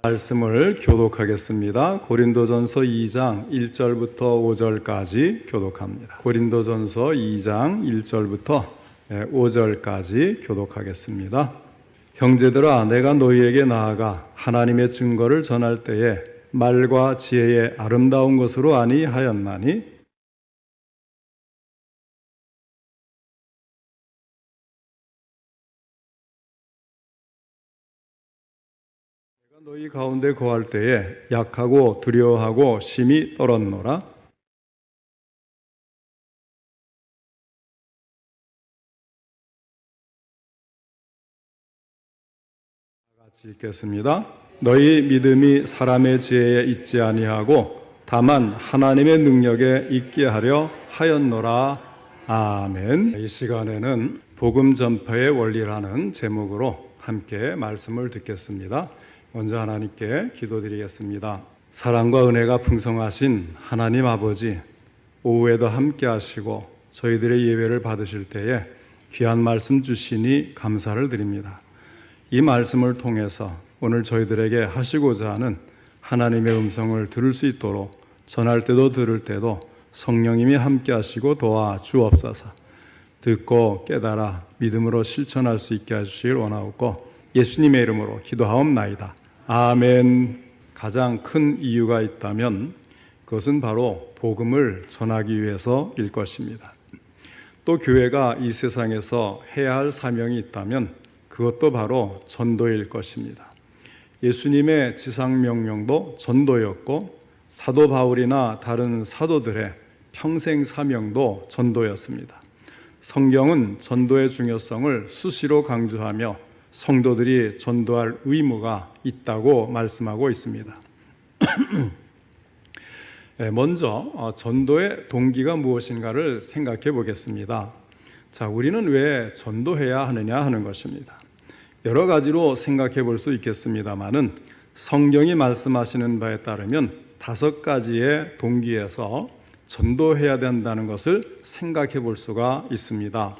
말씀을 교독하겠습니다. 고린도전서 2장 1절부터 5절까지 교독합니다. 고린도전서 2장 1절부터 5절까지 교독하겠습니다. 형제들아, 내가 너희에게 나아가 하나님의 증거를 전할 때에 말과 지혜의 아름다운 것으로 아니하였나니 너희 가운데 거할 때에 약하고 두려워하고 심히 떨었노라. 같이 읽겠습니다. 너희 믿음이 사람의 지혜에 있지 아니하고 다만 하나님의 능력에 있게 하려 하였노라. 아멘. 이 시간에는 복음 전파의 원리라는 제목으로 함께 말씀을 듣겠습니다. 먼저 하나님께 기도드리겠습니다. 사랑과 은혜가 풍성하신 하나님 아버지, 오후에도 함께 하시고 저희들의 예배를 받으실 때에 귀한 말씀 주시니 감사를 드립니다. 이 말씀을 통해서 오늘 저희들에게 하시고자 하는 하나님의 음성을 들을 수 있도록 전할 때도 들을 때도 성령님이 함께 하시고 도와 주옵소서. 듣고 깨달아 믿음으로 실천할 수 있게 해주시길 원하옵고 예수님의 이름으로 기도하옵나이다. 아멘. 가장 큰 이유가 있다면 그것은 바로 복음을 전하기 위해서일 것입니다. 또 교회가 이 세상에서 해야 할 사명이 있다면 그것도 바로 전도일 것입니다. 예수님의 지상 명령도 전도였고 사도 바울이나 다른 사도들의 평생 사명도 전도였습니다. 성경은 전도의 중요성을 수시로 강조하며 성도들이 전도할 의무가 있다고 말씀하고 있습니다. 먼저 전도의 동기가 무엇인가를 생각해 보겠습니다. 자, 우리는 왜 전도해야 하느냐 하는 것입니다. 여러 가지로 생각해 볼 수 있겠습니다만은 성경이 말씀하시는 바에 따르면 5가지의 동기에서 전도해야 된다는 것을 생각해 볼 수가 있습니다.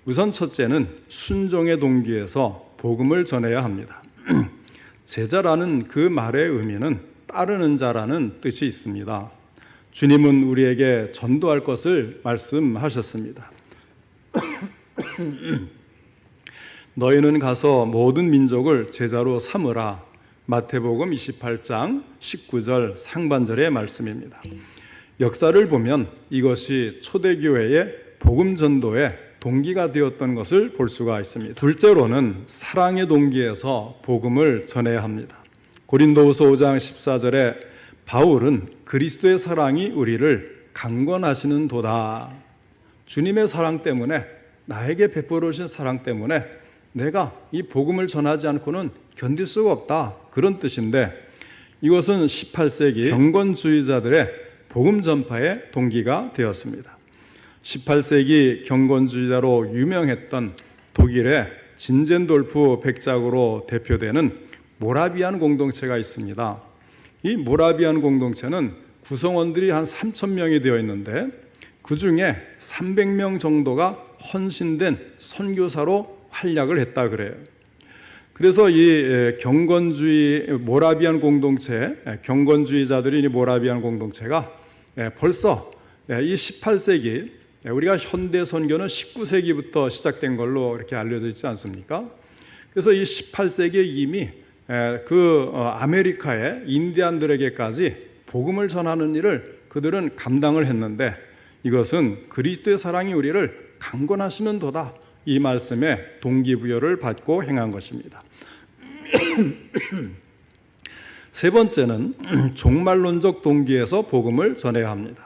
우선 첫째는 순종의 동기에서 복음을 전해야 합니다. 제자라는 그 말의 의미는 따르는 자라는 뜻이 있습니다. 주님은 우리에게 전도할 것을 말씀하셨습니다. 너희는 가서 모든 민족을 제자로 삼으라. 마태복음 28장 19절 상반절의 말씀입니다. 역사를 보면 이것이 초대교회의 복음 전도의 동기가 되었던 것을 볼 수가 있습니다. 둘째로는 사랑의 동기에서 복음을 전해야 합니다. 고린도후서 5장 14절에 바울은 그리스도의 사랑이 우리를 강권하시는 도다. 주님의 사랑 때문에, 나에게 베풀어 주신 사랑 때문에 내가 이 복음을 전하지 않고는 견딜 수가 없다, 그런 뜻인데 이것은 18세기 경건주의자들의 복음 전파의 동기가 되었습니다. 18세기 경건주의자로 유명했던 독일의 진젠돌프 백작으로 대표되는 모라비안 공동체가 있습니다. 이 모라비안 공동체는 구성원들이 한 3,000명이 되어 있는데 그 중에 300명 정도가 헌신된 선교사로 활약을 했다 그래요. 그래서 이 경건주의 모라비안 공동체, 경건주의자들이 이 모라비안 공동체가 벌써 이 18세기, 우리가 현대 선교는 19세기부터 시작된 걸로 이렇게 알려져 있지 않습니까? 그래서 이 18세기에 이미 그 아메리카의 인디안들에게까지 복음을 전하는 일을 그들은 감당을 했는데 이것은 그리스도의 사랑이 우리를 강권하시는 도다, 이 말씀에 동기부여를 받고 행한 것입니다. 세 번째는 종말론적 동기에서 복음을 전해야 합니다.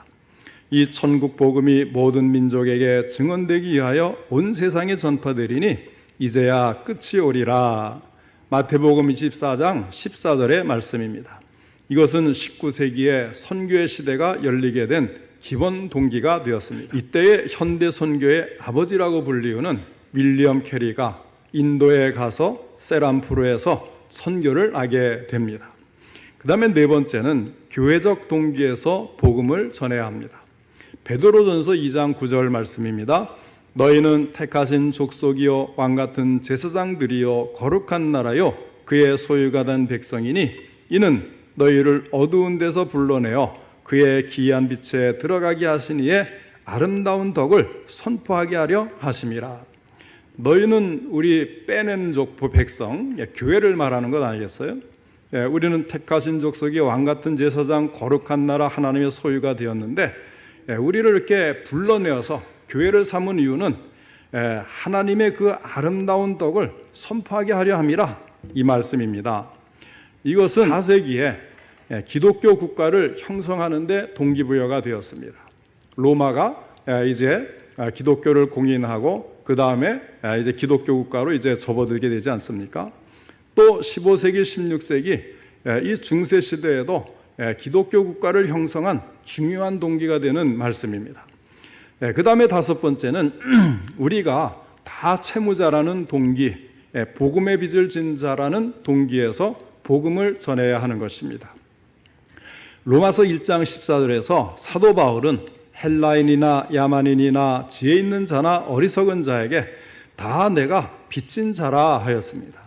이 천국 복음이 모든 민족에게 증언되기 위하여 온 세상에 전파되리니 이제야 끝이 오리라. 마태복음 24장 14절의 말씀입니다. 이것은 19세기에 선교의 시대가 열리게 된 기본 동기가 되었습니다. 이때의 현대 선교의 아버지라고 불리우는 윌리엄 캐리가 인도에 가서 세람푸르에서 선교를 하게 됩니다. 그 다음에 네 번째는 교회적 동기에서 복음을 전해야 합니다. 베드로전서 2장 9절 말씀입니다. 너희는 택하신 족속이요 왕같은 제사장들이요 거룩한 나라요 그의 소유가 된 백성이니 이는 너희를 어두운 데서 불러내어 그의 기이한 빛에 들어가게 하신 이의 아름다운 덕을 선포하게 하려 하심이라. 너희는 우리 빼낸 족보 백성, 교회를 말하는 것 아니겠어요? 우리는 택하신 족속이 왕같은 제사장 거룩한 나라 하나님의 소유가 되었는데 우리를 이렇게 불러내어서 교회를 삼은 이유는 하나님의 그 아름다운 덕을 선포하게 하려 함이라, 이 말씀입니다. 이것은 4세기에 기독교 국가를 형성하는 데 동기부여가 되었습니다. 로마가 이제 기독교를 공인하고 그 다음에 이제 기독교 국가로 이제 접어들게 되지 않습니까? 또 15세기, 16세기 이 중세 시대에도 기독교 국가를 형성한 중요한 동기가 되는 말씀입니다. 그 다음에 5번째는 우리가 다 채무자라는 동기, 복음의 빚을 진 자라는 동기에서 복음을 전해야 하는 것입니다. 로마서 1장 14절에서 사도 바울은 헬라인이나 야만인이나 지혜 있는 자나 어리석은 자에게 다 내가 빚진 자라 하였습니다.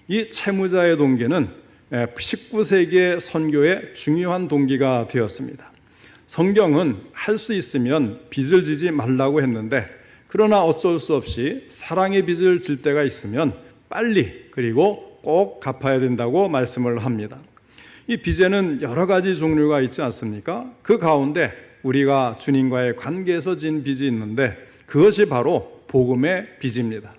이 채무자의 동기는 19세기의 선교의 중요한 동기가 되었습니다. 성경은 할 수 있으면 빚을 지지 말라고 했는데 그러나 어쩔 수 없이 사랑의 빚을 질 때가 있으면 빨리 그리고 꼭 갚아야 된다고 말씀을 합니다. 이 빚에는 여러 가지 종류가 있지 않습니까? 그 가운데 우리가 주님과의 관계에서 진 빚이 있는데 그것이 바로 복음의 빚입니다.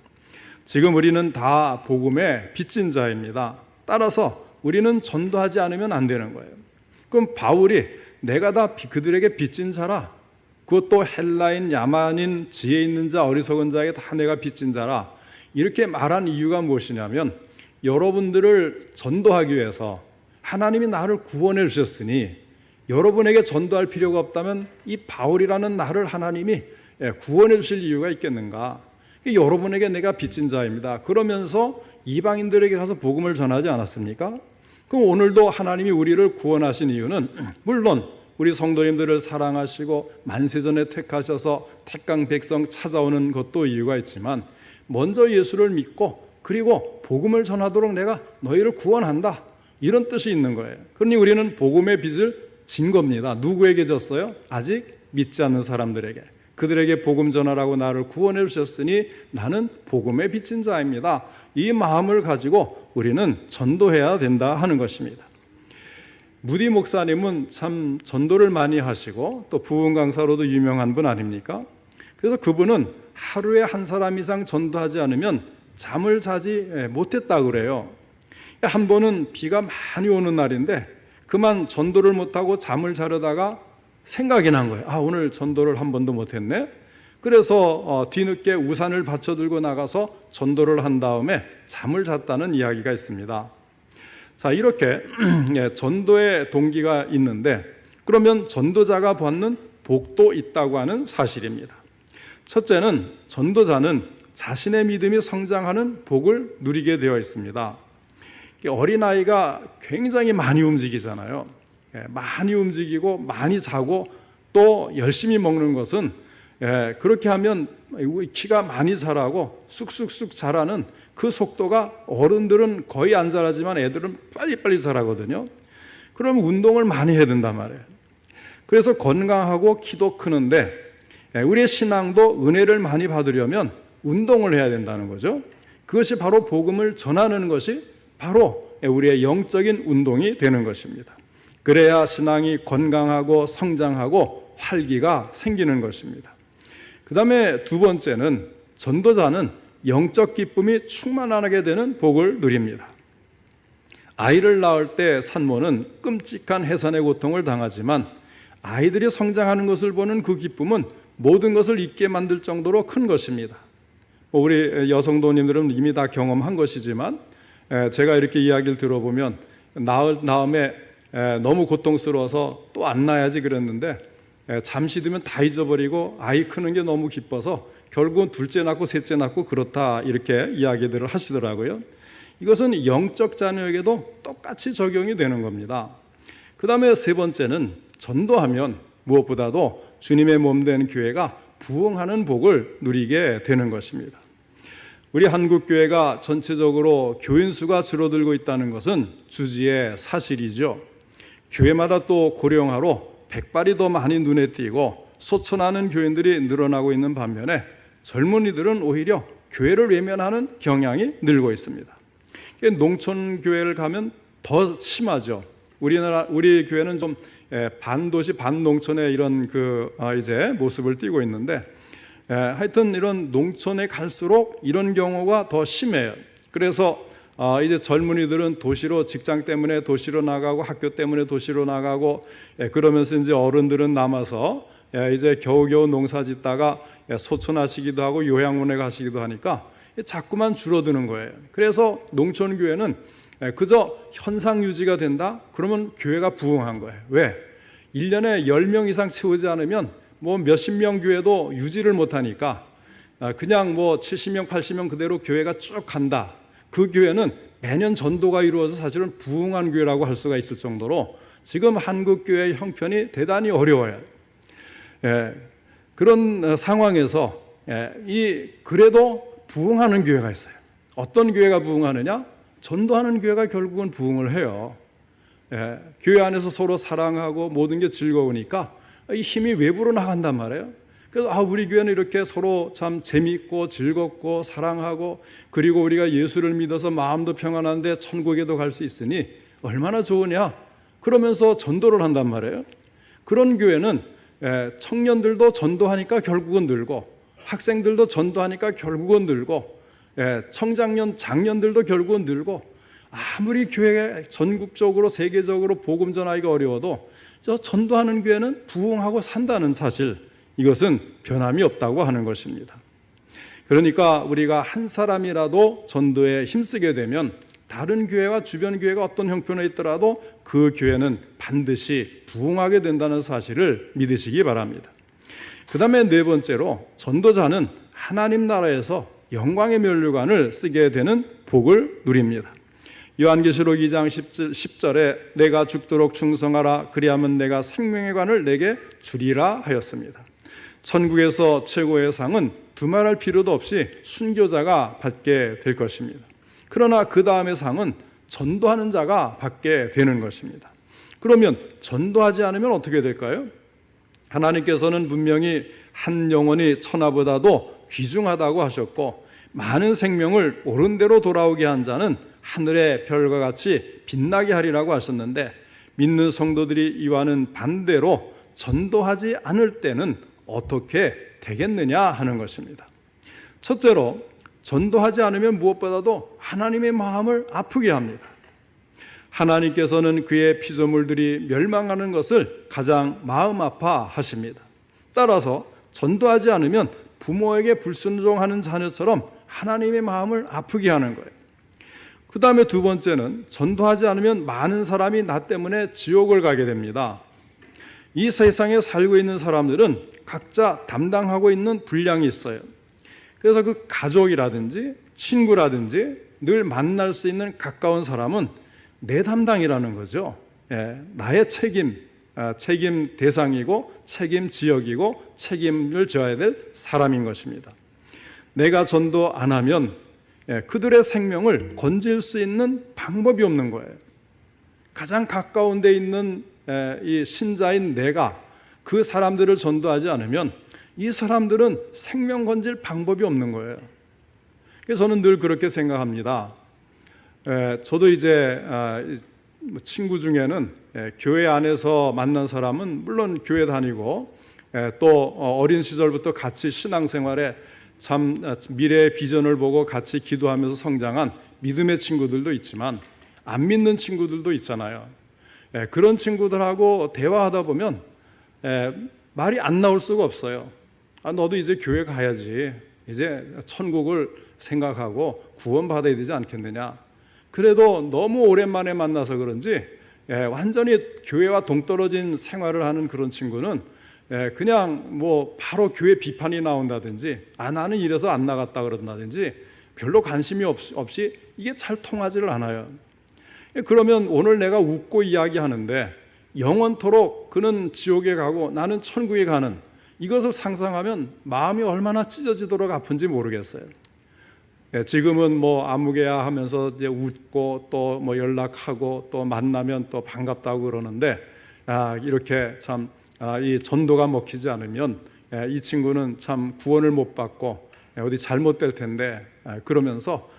지금 우리는 다 복음의 빚진 자입니다. 따라서 우리는 전도하지 않으면 안 되는 거예요. 그럼 바울이 내가 다 그들에게 빚진 자라, 그것도 헬라인, 야만인, 지혜 있는 자, 어리석은 자에게 다 내가 빚진 자라, 이렇게 말한 이유가 무엇이냐면 여러분들을 전도하기 위해서 하나님이 나를 구원해 주셨으니 여러분에게 전도할 필요가 없다면 이 바울이라는 나를 하나님이 구원해 주실 이유가 있겠는가? 여러분에게 내가 빚진 자입니다. 그러면서 이방인들에게 가서 복음을 전하지 않았습니까? 그럼 오늘도 하나님이 우리를 구원하신 이유는 물론 우리 성도님들을 사랑하시고 만세전에 택하셔서 택강 백성 찾아오는 것도 이유가 있지만 먼저 예수를 믿고 그리고 복음을 전하도록 내가 너희를 구원한다, 이런 뜻이 있는 거예요. 그러니 우리는 복음의 빚을 진 겁니다. 누구에게 졌어요? 아직 믿지 않는 사람들에게. 그들에게 복음 전하라고 나를 구원해 주셨으니 나는 복음의 빚진 자입니다. 이 마음을 가지고 우리는 전도해야 된다 하는 것입니다. 무디 목사님은 참 전도를 많이 하시고 또 부흥 강사로도 유명한 분 아닙니까? 그래서 그분은 하루에 한 사람 이상 전도하지 않으면 잠을 자지 못했다고 그래요. 한 번은 비가 많이 오는 날인데 그만 전도를 못하고 잠을 자려다가 생각이 난 거예요. 오늘 전도를 한 번도 못했네. 그래서 뒤늦게 우산을 받쳐 들고 나가서 전도를 한 다음에 잠을 잤다는 이야기가 있습니다. 자, 이렇게 전도의 동기가 있는데 그러면 전도자가 받는 복도 있다고 하는 사실입니다. 첫째는 전도자는 자신의 믿음이 성장하는 복을 누리게 되어 있습니다. 어린아이가 굉장히 많이 움직이잖아요. 많이 움직이고 많이 자고 또 열심히 먹는 것은 그렇게 하면 키가 많이 자라고 쑥쑥쑥 자라는 그 속도가 어른들은 거의 안 자라지만 애들은 빨리빨리 자라거든요. 그럼 운동을 많이 해야 된단 말이에요. 그래서 건강하고 키도 크는데 우리의 신앙도 은혜를 많이 받으려면 운동을 해야 된다는 거죠. 그것이 바로 복음을 전하는 것이 바로 우리의 영적인 운동이 되는 것입니다. 그래야 신앙이 건강하고 성장하고 활기가 생기는 것입니다. 그 다음에 두 번째는 전도자는 영적 기쁨이 충만하게 되는 복을 누립니다. 아이를 낳을 때 산모는 끔찍한 해산의 고통을 당하지만 아이들이 성장하는 것을 보는 그 기쁨은 모든 것을 잊게 만들 정도로 큰 것입니다. 우리 여성도님들은 이미 다 경험한 것이지만 제가 이렇게 이야기를 들어보면 낳을 다음에 너무 고통스러워서 또 안 낳아야지 그랬는데 잠시 두면 다 잊어버리고 아이 크는 게 너무 기뻐서 결국은 둘째 낳고 셋째 낳고 그렇다, 이렇게 이야기들을 하시더라고요. 이것은 영적 자녀에게도 똑같이 적용이 되는 겁니다. 그 다음에 세 번째는 전도하면 무엇보다도 주님의 몸 된 교회가 부흥하는 복을 누리게 되는 것입니다. 우리 한국교회가 전체적으로 교인 수가 줄어들고 있다는 것은 주지의 사실이죠. 교회마다 또 고령화로 백발이 더 많이 눈에 띄고 소천하는 교인들이 늘어나고 있는 반면에 젊은이들은 오히려 교회를 외면하는 경향이 늘고 있습니다. 농촌 교회를 가면 더 심하죠. 우리 교회는 좀 반도시 반농촌의 이런 이제 모습을 띠고 있는데, 하여튼 이런 농촌에 갈수록 이런 경우가 더 심해요. 그래서 이제 젊은이들은 도시로, 직장 때문에 도시로 나가고 학교 때문에 도시로 나가고, 그러면서 이제 어른들은 남아서 이제 겨우겨우 농사 짓다가 소천하시기도 하고 요양원에 가시기도 하니까 자꾸만 줄어드는 거예요. 그래서 농촌 교회는 그저 현상 유지가 된다? 그러면 교회가 부흥한 거예요. 왜? 1년에 10명 이상 채우지 않으면 뭐 몇십 명 교회도 유지를 못하니까 그냥 뭐 70명, 80명 그대로 교회가 쭉 간다. 그 교회는 매년 전도가 이루어서 사실은 부흥한 교회라고 할 수가 있을 정도로 지금 한국 교회의 형편이 대단히 어려워요. 그런 상황에서 그래도 부흥하는 교회가 있어요. 어떤 교회가 부흥하느냐? 전도하는 교회가 결국은 부흥을 해요. 교회 안에서 서로 사랑하고 모든 게 즐거우니까 이 힘이 외부로 나간단 말이에요. 그래서 우리 교회는 이렇게 서로 참 재미있고 즐겁고 사랑하고, 그리고 우리가 예수를 믿어서 마음도 평안한데 천국에도 갈 수 있으니 얼마나 좋으냐, 그러면서 전도를 한단 말이에요. 그런 교회는 청년들도 전도하니까 결국은 늘고, 학생들도 전도하니까 결국은 늘고, 청장년, 장년들도 결국은 늘고, 아무리 교회가 전국적으로 세계적으로 복음 전하기가 어려워도 저 전도하는 교회는 부흥하고 산다는 사실, 이것은 변함이 없다고 하는 것입니다. 그러니까 우리가 한 사람이라도 전도에 힘쓰게 되면 다른 교회와 주변 교회가 어떤 형편에 있더라도 그 교회는 반드시 부흥하게 된다는 사실을 믿으시기 바랍니다. 그 다음에 네 번째로, 전도자는 하나님 나라에서 영광의 면류관을 쓰게 되는 복을 누립니다. 요한계시록 2장 10절에 내가 죽도록 충성하라, 그리하면 내가 생명의 관을 내게 주리라 하였습니다. 천국에서 최고의 상은 두말할 필요도 없이 순교자가 받게 될 것입니다. 그러나 그 다음의 상은 전도하는 자가 받게 되는 것입니다. 그러면 전도하지 않으면 어떻게 될까요? 하나님께서는 분명히 한 영혼이 천하보다도 귀중하다고 하셨고, 많은 생명을 옳은 대로 돌아오게 한 자는 하늘의 별과 같이 빛나게 하리라고 하셨는데, 믿는 성도들이 이와는 반대로 전도하지 않을 때는 어떻게 되겠느냐 하는 것입니다. 첫째로, 전도하지 않으면 무엇보다도 하나님의 마음을 아프게 합니다. 하나님께서는 그의 피조물들이 멸망하는 것을 가장 마음 아파하십니다. 따라서 전도하지 않으면 부모에게 불순종하는 자녀처럼 하나님의 마음을 아프게 하는 거예요. 그 다음에 두 번째는, 전도하지 않으면 많은 사람이 나 때문에 지옥을 가게 됩니다. 이 세상에 살고 있는 사람들은 각자 담당하고 있는 분량이 있어요. 그래서 그 가족이라든지 친구라든지 늘 만날 수 있는 가까운 사람은 내 담당이라는 거죠. 나의 책임 대상이고 책임 지역이고 책임을 져야 될 사람인 것입니다. 내가 전도 안 하면 그들의 생명을 건질 수 있는 방법이 없는 거예요. 가장 가까운 데 있는 이 신자인 내가 그 사람들을 전도하지 않으면 이 사람들은 생명 건질 방법이 없는 거예요. 그래서 저는 늘 그렇게 생각합니다. 저도 이제 친구 중에는 교회 안에서 만난 사람은 물론 교회 다니고 또 어린 시절부터 같이 신앙생활에 참 미래의 비전을 보고 같이 기도하면서 성장한 믿음의 친구들도 있지만 안 믿는 친구들도 있잖아요. 그런 친구들하고 대화하다 보면 말이 안 나올 수가 없어요. 너도 이제 교회 가야지. 이제 천국을 생각하고 구원받아야 되지 않겠느냐. 그래도 너무 오랜만에 만나서 그런지 완전히 교회와 동떨어진 생활을 하는 그런 친구는 그냥 뭐 바로 교회 비판이 나온다든지 나는 이래서 안 나갔다 그런다든지 별로 관심이 없이 이게 잘 통하지를 않아요. 그러면 오늘 내가 웃고 이야기하는데 영원토록 그는 지옥에 가고 나는 천국에 가는 이것을 상상하면 마음이 얼마나 찢어지도록 아픈지 모르겠어요. 지금은 뭐 아무개야 하면서 이제 웃고 또 뭐 연락하고 또 만나면 또 반갑다고 그러는데, 이렇게 참 이 전도가 먹히지 않으면 이 친구는 참 구원을 못 받고 어디 잘못될 텐데, 그러면서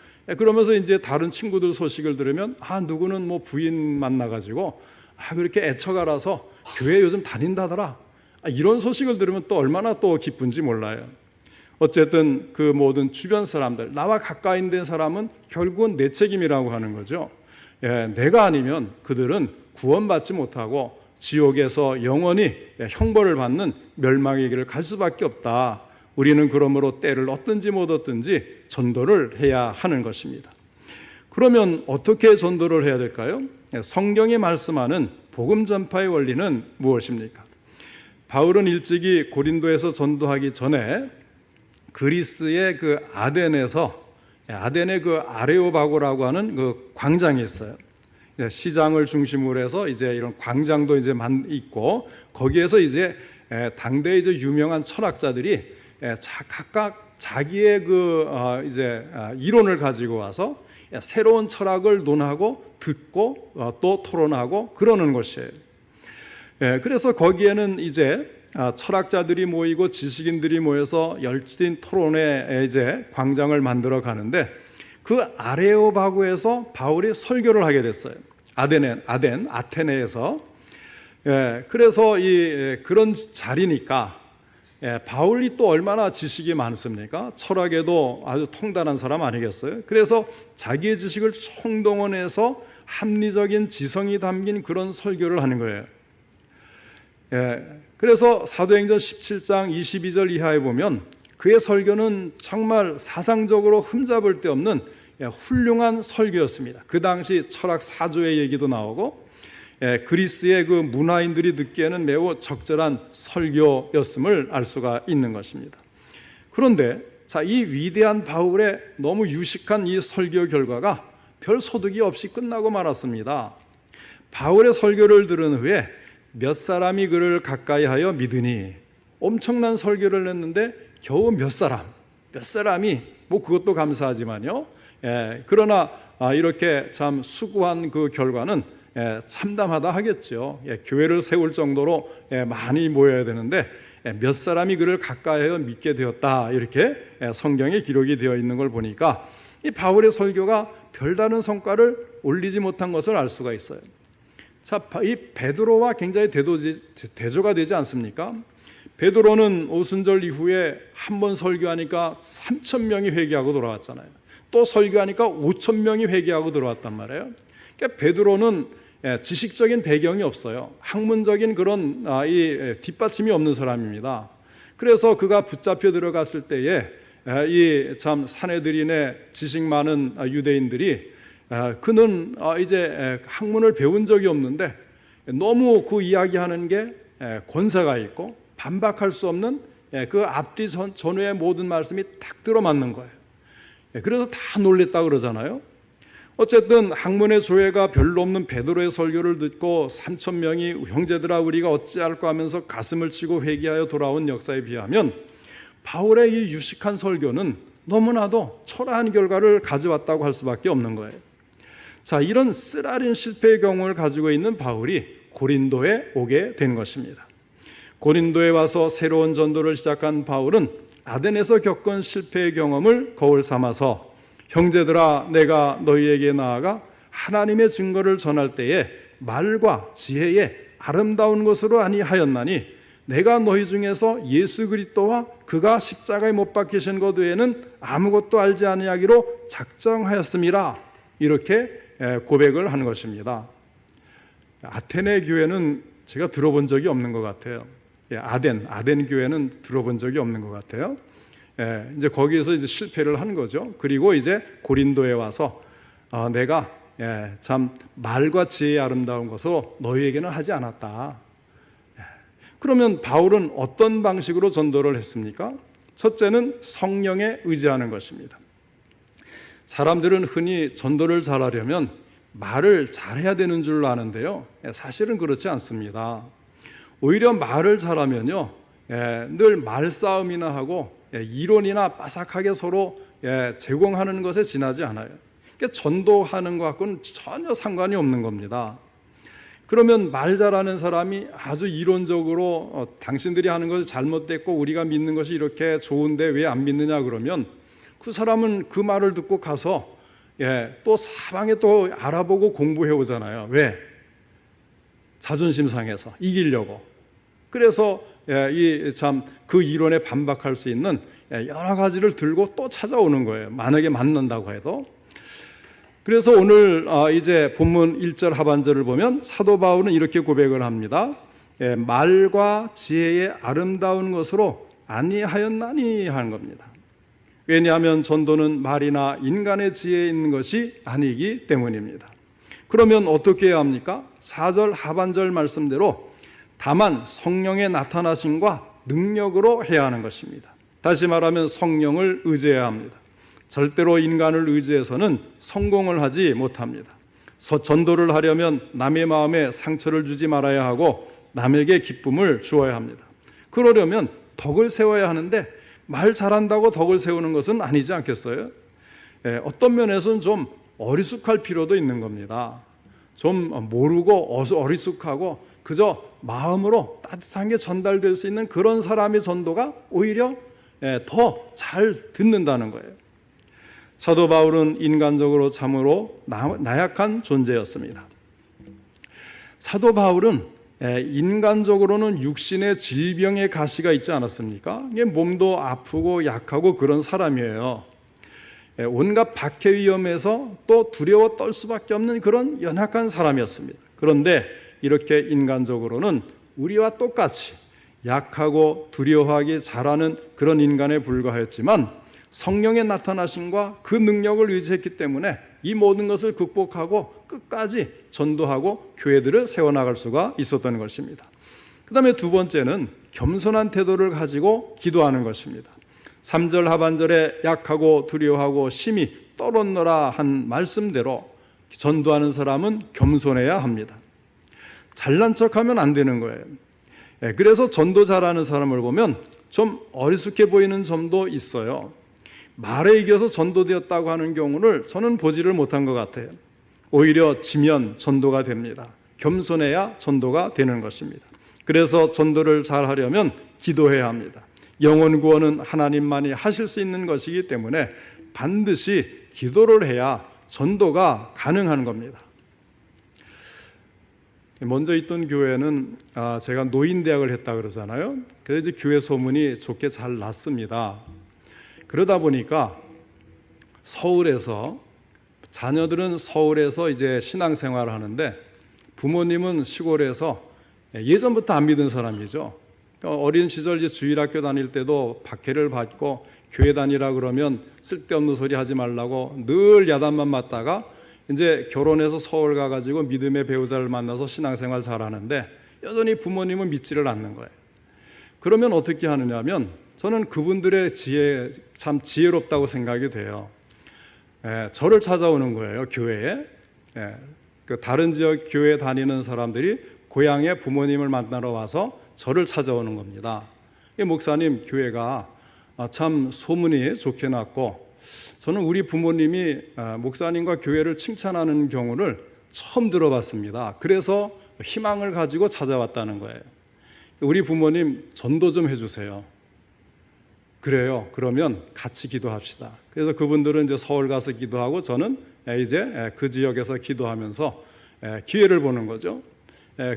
이제 다른 친구들 소식을 들으면 누구는 뭐 부인 만나가지고 그렇게 애처가 라서 교회 요즘 다닌다더라, 이런 소식을 들으면 또 얼마나 또 기쁜지 몰라요. 어쨌든 그 모든 주변 사람들, 나와 가까이 있는 사람은 결국은 내 책임이라고 하는 거죠. 내가 아니면 그들은 구원받지 못하고 지옥에서 영원히 형벌을 받는 멸망의 길을 갈 수밖에 없다. 우리는 그러므로 때를 얻든지 못 얻든지 전도를 해야 하는 것입니다. 그러면 어떻게 전도를 해야 될까요? 성경이 말씀하는 복음 전파의 원리는 무엇입니까? 바울은 일찍이 고린도에서 전도하기 전에 그리스의 그 아덴의 그 아레오바고라고 하는 그 광장이 있어요. 시장을 중심으로 해서 이제 이런 광장도 이제 있고, 거기에서 이제 당대 이제 유명한 철학자들이 각각 자기의 그 이제 이론을 가지고 와서 새로운 철학을 논하고 듣고 또 토론하고 그러는 것이에요. 그래서 거기에는 이제 철학자들이 모이고 지식인들이 모여서 열띤 토론의 이제 광장을 만들어 가는데, 그 아레오바고에서 바울이 설교를 하게 됐어요. 아테네에서. 그래서 그런 자리니까, 바울이 또 얼마나 지식이 많습니까? 철학에도 아주 통달한 사람 아니겠어요? 그래서 자기의 지식을 총동원해서 합리적인 지성이 담긴 그런 설교를 하는 거예요. 그래서 사도행전 17장 22절 이하에 보면 그의 설교는 정말 사상적으로 흠잡을 데 없는 훌륭한 설교였습니다. 그 당시 철학 사조의 얘기도 나오고, 그리스의 그 문화인들이 듣기에는 매우 적절한 설교였음을 알 수가 있는 것입니다. 그런데 이 위대한 바울의 너무 유식한 이 설교 결과가 별 소득이 없이 끝나고 말았습니다. 바울의 설교를 들은 후에 몇 사람이 그를 가까이하여 믿으니, 엄청난 설교를 했는데 겨우 몇 사람이 뭐 그것도 감사하지만요, 그러나 이렇게 참 수고한 그 결과는 참담하다 하겠죠. 교회를 세울 정도로 많이 모여야 되는데 몇 사람이 그를 가까이하여 믿게 되었다, 이렇게 성경에 기록이 되어 있는 걸 보니까 이 바울의 설교가 별다른 성과를 올리지 못한 것을 알 수가 있어요. 이 베드로와 굉장히 대조가 되지 않습니까? 베드로는 오순절 이후에 한 번 설교하니까 3,000명이 회개하고 돌아왔잖아요. 또 설교하니까 5,000명이 회개하고 들어왔단 말이에요. 그러니까 베드로는 지식적인 배경이 없어요. 학문적인 그런 뒷받침이 없는 사람입니다. 그래서 그가 붙잡혀 들어갔을 때에 이 참 사내들인의 지식 많은 유대인들이, 그는 이제 학문을 배운 적이 없는데 너무 그 이야기하는 게 권세가 있고 반박할 수 없는 그 앞뒤 전후의 모든 말씀이 딱 들어맞는 거예요. 그래서 다 놀랬다고 그러잖아요. 어쨌든 학문의 조예가 별로 없는 베드로의 설교를 듣고 3,000명이 형제들아 우리가 어찌할까 하면서 가슴을 치고 회개하여 돌아온 역사에 비하면 바울의 이 유식한 설교는 너무나도 초라한 결과를 가져왔다고 할 수밖에 없는 거예요. 이런 쓰라린 실패의 경험을 가지고 있는 바울이 고린도에 오게 된 것입니다. 고린도에 와서 새로운 전도를 시작한 바울은 아덴에서 겪은 실패의 경험을 거울 삼아서, 형제들아 내가 너희에게 나아가 하나님의 증거를 전할 때에 말과 지혜에 아름다운 것으로 아니하였나니 내가 너희 중에서 예수 그리스도와 그가 십자가에 못 박히신 것 외에는 아무것도 알지 아니하기로 작정하였음이라, 이렇게 고백을 하는 것입니다. 아테네 교회는 제가 들어본 적이 없는 것 같아요. 아덴 교회는 들어본 적이 없는 것 같아요. 이제 거기에서 이제 실패를 한 거죠. 그리고 이제 고린도에 와서 내가 참 말과 지혜의 아름다운 것으로 너희에게는 하지 않았다. 그러면 바울은 어떤 방식으로 전도를 했습니까? 첫째는 성령에 의지하는 것입니다. 사람들은 흔히 전도를 잘하려면 말을 잘해야 되는 줄 아는데요, 사실은 그렇지 않습니다. 오히려 말을 잘하면요, 늘 말싸움이나 하고 이론이나 빠삭하게 서로 제공하는 것에 지나지 않아요. 그러니까 전도하는 것과는 전혀 상관이 없는 겁니다. 그러면 말 잘하는 사람이 아주 이론적으로 당신들이 하는 것이 잘못됐고 우리가 믿는 것이 이렇게 좋은데 왜 안 믿느냐 그러면 그 사람은 그 말을 듣고 가서 또 사방에 또 알아보고 공부해 오잖아요. 왜? 자존심 상해서 이기려고. 그래서 참 그 이론에 반박할 수 있는 여러 가지를 들고 또 찾아오는 거예요. 만약에 맞는다고 해도. 그래서 오늘 이제 본문 1절 하반절을 보면 사도 바울은 이렇게 고백을 합니다. 말과 지혜의 아름다운 것으로 아니하였나니 하는 겁니다. 왜냐하면 전도는 말이나 인간의 지혜에 있는 것이 아니기 때문입니다. 그러면 어떻게 해야 합니까? 4절 하반절 말씀대로 다만 성령의 나타나심과 능력으로 해야 하는 것입니다. 다시 말하면 성령을 의지해야 합니다. 절대로 인간을 의지해서는 성공을 하지 못합니다. 전도를 하려면 남의 마음에 상처를 주지 말아야 하고 남에게 기쁨을 주어야 합니다. 그러려면 덕을 세워야 하는데 말 잘한다고 덕을 세우는 것은 아니지 않겠어요? 어떤 면에서는 좀 어리숙할 필요도 있는 겁니다. 좀 모르고 어리숙하고 그저 마음으로 따뜻한 게 전달될 수 있는 그런 사람의 전도가 오히려 더 잘 듣는다는 거예요. 사도 바울은 인간적으로 참으로 나약한 존재였습니다. 사도 바울은 인간적으로는 육신의 질병의 가시가 있지 않았습니까? 몸도 아프고 약하고 그런 사람이에요. 온갖 박해 위험에서 또 두려워 떨 수밖에 없는 그런 연약한 사람이었습니다. 그런데 이렇게 인간적으로는 우리와 똑같이 약하고 두려워하기 잘하는 그런 인간에 불과했지만 성령의 나타나심과 그 능력을 의지했기 때문에 이 모든 것을 극복하고 끝까지 전도하고 교회들을 세워나갈 수가 있었던 것입니다. 그 다음에 두 번째는 겸손한 태도를 가지고 기도하는 것입니다. 3절 하반절에 약하고 두려워하고 심히 떨었노라 한 말씀대로 전도하는 사람은 겸손해야 합니다. 잘난 척하면 안 되는 거예요. 그래서 전도 잘하는 사람을 보면 좀 어리숙해 보이는 점도 있어요. 말에 이겨서 전도되었다고 하는 경우를 저는 보지를 못한 것 같아요. 오히려 지면 전도가 됩니다. 겸손해야 전도가 되는 것입니다. 그래서 전도를 잘 하려면 기도해야 합니다. 영혼 구원은 하나님만이 하실 수 있는 것이기 때문에 반드시 기도를 해야 전도가 가능한 겁니다. 먼저 있던 교회는 제가 노인대학을 했다 그러잖아요. 그래서 이제 교회 소문이 좋게 잘 났습니다. 그러다 보니까 서울에서 자녀들은 서울에서 이제 신앙생활을 하는데 부모님은 시골에서 예전부터 안 믿은 사람이죠. 그러니까 어린 시절 이제 주일학교 다닐 때도 박해를 받고 교회 다니라 그러면 쓸데없는 소리 하지 말라고 늘 야단만 맞다가 이제 결혼해서 서울 가가지고 믿음의 배우자를 만나서 신앙생활 잘하는데 여전히 부모님은 믿지를 않는 거예요. 그러면 어떻게 하느냐면 저는 그분들의 지혜 참 지혜롭다고 생각이 돼요. 저를 찾아오는 거예요, 교회에. 그 다른 지역 교회 다니는 사람들이 고향에 부모님을 만나러 와서 저를 찾아오는 겁니다. 목사님, 교회가 참 소문이 좋게 났고 저는 우리 부모님이 목사님과 교회를 칭찬하는 경우를 처음 들어봤습니다. 그래서 희망을 가지고 찾아왔다는 거예요. 우리 부모님 전도 좀 해주세요. 그래요. 그러면 같이 기도합시다. 그래서 그분들은 이제 서울 가서 기도하고 저는 이제 그 지역에서 기도하면서 기회를 보는 거죠.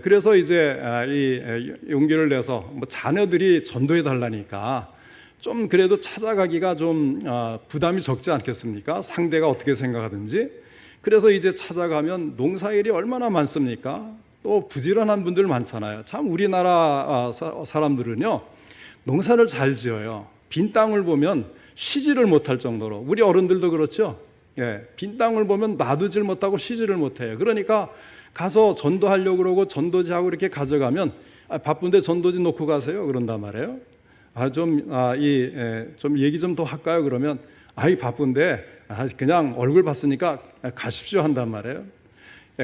그래서 이제 이 용기를 내서 자녀들이 전도해 달라니까 좀 그래도 찾아가기가 좀 부담이 적지 않겠습니까? 상대가 어떻게 생각하든지. 그래서 이제 찾아가면 농사일이 얼마나 많습니까? 또 부지런한 분들 많잖아요. 참 우리나라 사람들은요 농사를 잘 지어요. 빈 땅을 보면 쉬지를 못할 정도로. 우리 어른들도 그렇죠. 빈 땅을 보면 놔두질 못하고 쉬지를 못해요. 그러니까 가서 전도하려고 그러고 전도지하고 이렇게 가져가면 바쁜데 전도지 놓고 가세요. 그런단 말이에요. 좀 얘기 좀 더 할까요? 그러면 바쁜데 그냥 얼굴 봤으니까 가십시오 한단 말이에요.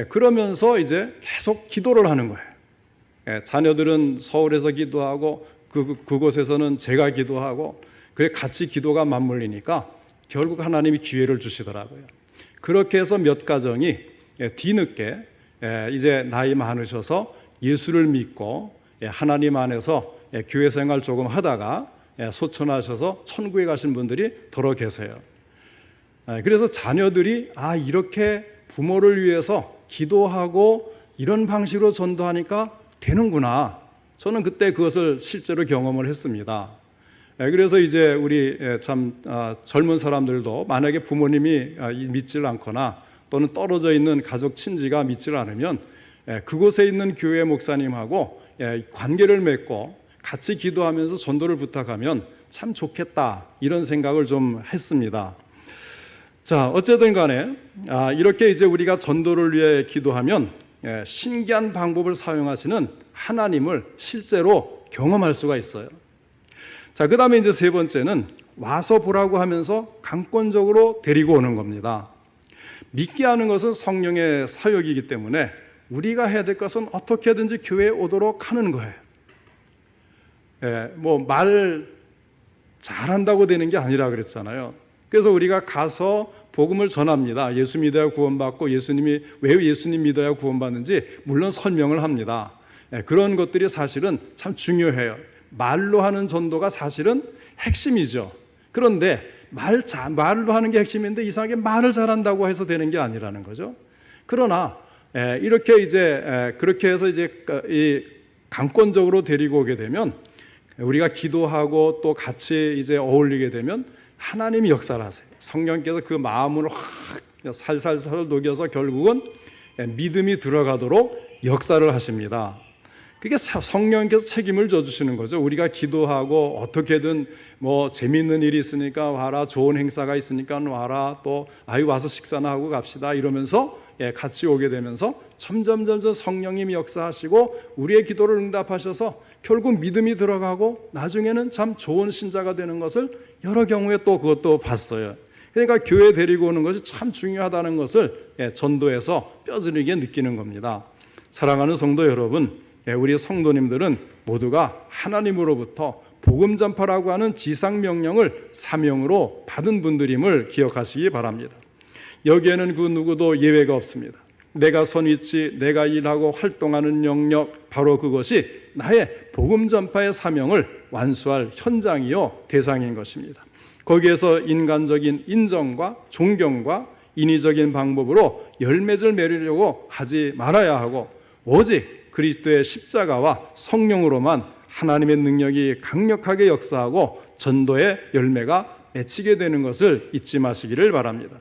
그러면서 이제 계속 기도를 하는 거예요. 자녀들은 서울에서 기도하고 그곳에서는 제가 기도하고 그래 같이 기도가 맞물리니까 결국 하나님이 기회를 주시더라고요. 그렇게 해서 몇 가정이 뒤늦게 이제 나이 많으셔서 예수를 믿고 하나님 안에서 교회 생활 조금 하다가 소천하셔서 천국에 가신 분들이 더러 계세요. 그래서 자녀들이 이렇게 부모를 위해서 기도하고 이런 방식으로 전도하니까 되는구나. 저는 그때 그것을 실제로 경험을 했습니다. 그래서 이제 우리 참 젊은 사람들도 만약에 부모님이 믿질 않거나 또는 떨어져 있는 가족 친지가 믿질 않으면 그곳에 있는 교회 목사님하고 관계를 맺고 같이 기도하면서 전도를 부탁하면 참 좋겠다, 이런 생각을 좀 했습니다. 자, 어쨌든 간에 이렇게 이제 우리가 전도를 위해 기도하면 신기한 방법을 사용하시는 하나님을 실제로 경험할 수가 있어요. 자, 그 다음에 이제 세 번째는 와서 보라고 하면서 강권적으로 데리고 오는 겁니다. 믿게 하는 것은 성령의 사역이기 때문에 우리가 해야 될 것은 어떻게든지 교회에 오도록 하는 거예요. 뭐 말 잘한다고 되는 게 아니라 그랬잖아요. 그래서 우리가 가서 복음을 전합니다. 예수 믿어야 구원받고 예수님이 왜 예수님 믿어야 구원받는지 물론 설명을 합니다. 그런 것들이 사실은 참 중요해요. 말로 하는 전도가 사실은 핵심이죠. 그런데 말로 하는 게 핵심인데 이상하게 말을 잘한다고 해서 되는 게 아니라는 거죠. 그러나 이렇게 이제 그렇게 해서 이제 이 강권적으로 데리고 오게 되면 우리가 기도하고 또 같이 이제 어울리게 되면 하나님이 역사를 하세요. 성령께서 그 마음을 확 살살살 녹여서 결국은 믿음이 들어가도록 역사를 하십니다. 그게 성령께서 책임을 져주시는 거죠. 우리가 기도하고 어떻게든 뭐 재미있는 일이 있으니까 와라, 좋은 행사가 있으니까 와라, 또 와서 식사나 하고 갑시다 이러면서 같이 오게 되면서 점점 성령님이 역사하시고 우리의 기도를 응답하셔서 결국 믿음이 들어가고 나중에는 참 좋은 신자가 되는 것을 여러 경우에 또 그것도 봤어요. 그러니까 교회 데리고 오는 것이 참 중요하다는 것을 전도에서 뼈저리게 느끼는 겁니다. 사랑하는 성도 여러분, 우리 성도님들은 모두가 하나님으로부터 복음 전파라고 하는 지상 명령을 사명으로 받은 분들임을 기억하시기 바랍니다. 여기에는 그 누구도 예외가 없습니다. 내가 선위치, 내가 일하고 활동하는 영역, 바로 그것이 나의 복음 전파의 사명을 완수할 현장이요 대상인 것입니다. 거기에서 인간적인 인정과 존경과 인위적인 방법으로 열매를 맺으려고 하지 말아야 하고 오직 그리스도의 십자가와 성령으로만 하나님의 능력이 강력하게 역사하고 전도의 열매가 맺히게 되는 것을 잊지 마시기를 바랍니다.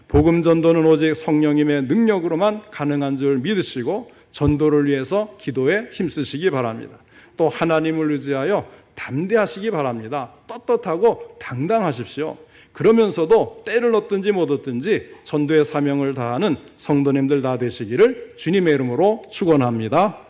복음 전도는 오직 성령님의 능력으로만 가능한 줄 믿으시고 전도를 위해서 기도에 힘쓰시기 바랍니다. 또 하나님을 의지하여 담대하시기 바랍니다. 떳떳하고 당당하십시오. 그러면서도 때를 얻든지 못 얻든지 전도의 사명을 다하는 성도님들 다 되시기를 주님의 이름으로 축원합니다.